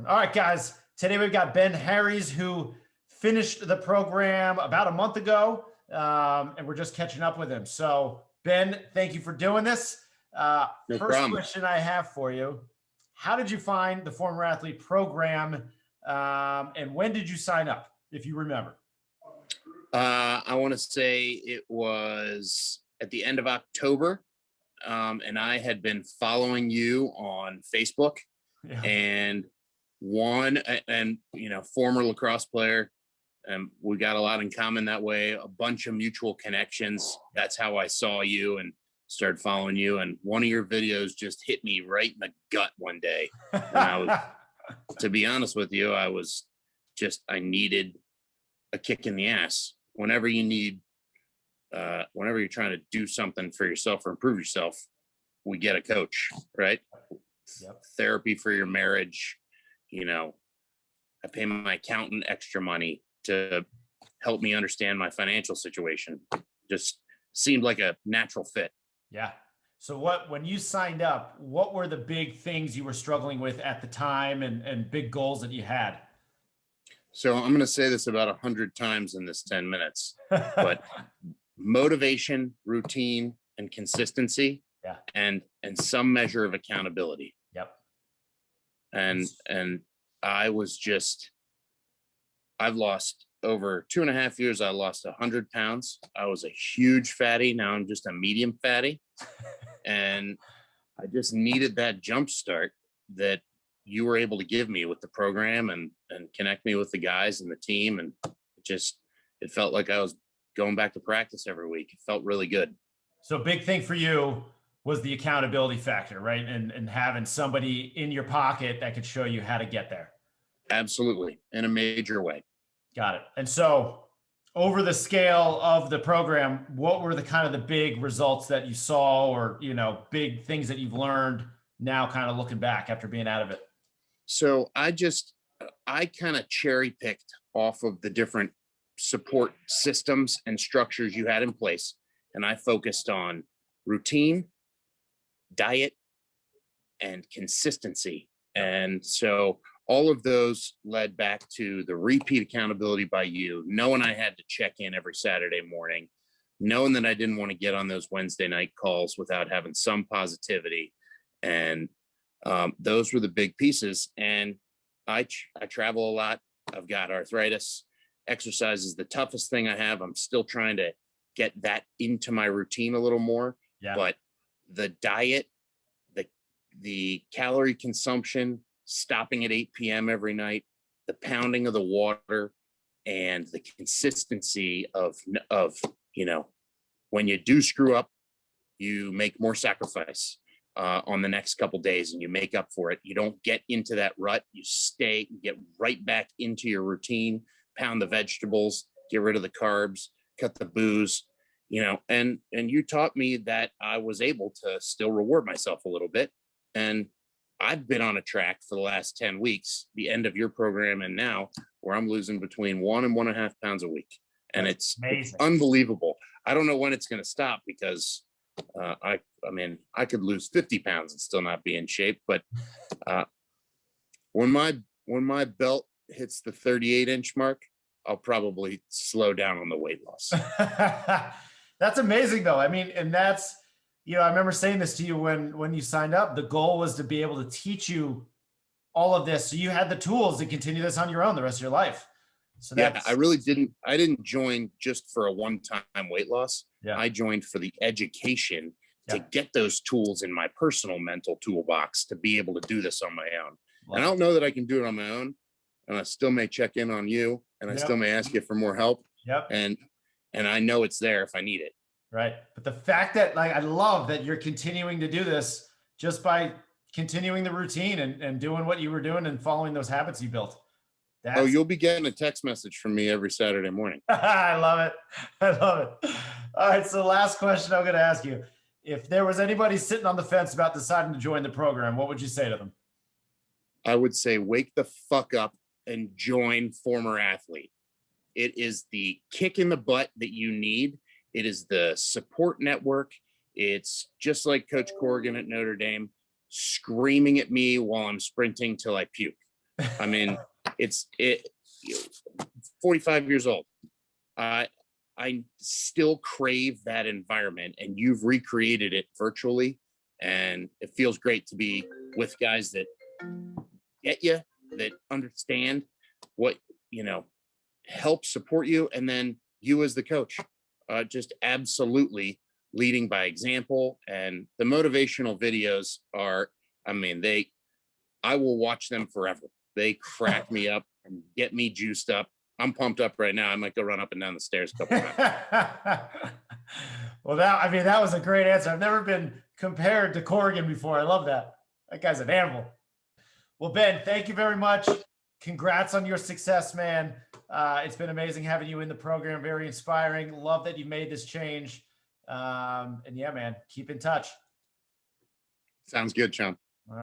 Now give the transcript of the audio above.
All right, guys. Today we've got Ben Harries, who finished the program about a month ago, and we're just catching up with him. So, Ben, thank you for doing this. No First problem. question I have for you: how did you find the Former Athlete program, and when did you sign up, if you remember? I want to say it was at the end of October, and I had been following you on Facebook, Yeah. and former lacrosse player, and we got a lot in common that way. A bunch of mutual connections. That's how I saw you and started following you. And one of your videos just hit me right in the gut one day, and I was, to be honest with you, I needed a kick in the ass. Whenever you're trying to do something for yourself or improve yourself, we get a coach, right? Yep. Therapy for your marriage. I pay my accountant extra money to help me understand my financial situation. Just seemed like a natural fit. Yeah. So when you signed up, what were the big things you were struggling with at the time and big goals that you had? So I'm going to say this about 100 times in this 10 minutes, but motivation, routine, and consistency, yeah, and some measure of accountability. Yep. And I've lost over 2.5 years. I lost 100 pounds. I was a huge fatty. Now I'm just a medium fatty. And I just needed that jump start that you were able to give me with the program and connect me with the guys and the team. And it felt like I was going back to practice every week. It felt really good. So big thing for you was the accountability factor, right? And having somebody in your pocket that could show you how to get there. Absolutely. In a major way. Got it. And so over the scale of the program, what were the big results that you saw, or, big things that you've learned now kind of looking back after being out of it? So I kind of cherry picked off of the different support systems and structures you had in place. And I focused on routine, diet, and consistency. And so all of those led back to the repeat accountability by you, knowing I had to check in every Saturday morning, knowing that I didn't want to get on those Wednesday night calls without having some positivity. And those were the big pieces. And I travel a lot. I've got arthritis. Exercise is the toughest thing I have. I'm still trying to get that into my routine a little more. Yeah. But the diet, the calorie consumption, stopping at 8 p.m. every night, the pounding of the water, and the consistency of when you do screw up, you make more sacrifice on the next couple days, and you make up for it. You don't get into that rut. You get right back into your routine, pound the vegetables, get rid of the carbs, cut the booze, and you taught me that I was able to still reward myself a little bit. And I've been on a track for the last 10 weeks, the end of your program and now, where I'm losing between 1 and 1.5 pounds a week. And it's unbelievable. I don't know when it's going to stop, because I could lose 50 pounds and still not be in shape. But when my belt hits the 38-inch mark, I'll probably slow down on the weight loss. That's amazing, though. And that's, I remember saying this to you when you signed up. The goal was to be able to teach you all of this, so you had the tools to continue this on your own the rest of your life. So yeah, I didn't join just for a one-time weight loss. Yeah. I joined for the education to get those tools in my personal mental toolbox to be able to do this on my own. Wow. And I don't know that I can do it on my own, and I still may check in on you, and I still may ask you for more help. Yep. And I know it's there if I need it. Right. But the fact that, I love that you're continuing to do this just by continuing the routine and doing what you were doing and following those habits you built. You'll be getting a text message from me every Saturday morning. I love it. I love it. All right. So last question I'm going to ask you: if there was anybody sitting on the fence about deciding to join the program, what would you say to them? I would say, wake the fuck up and join Former Athlete. It is the kick in the butt that you need. It is the support network. It's just like Coach Corrigan at Notre Dame screaming at me while I'm sprinting till I puke. I mean, it 45 years old. I still crave that environment, and you've recreated it virtually. And it feels great to be with guys that get you, that understand what, help support you. And then you as the coach, just absolutely leading by example. And the motivational videos are, I will watch them forever. They crack me up and get me juiced up. I'm pumped up right now. I might go run up and down the stairs a couple times. Well, that was a great answer. I've never been compared to Corrigan before. I love that. That guy's an animal. Well, Ben, thank you very much. Congrats on your success, man. It's been amazing having you in the program. Very inspiring. Love that you made this change. And yeah, man, keep in touch. Sounds good, Sean.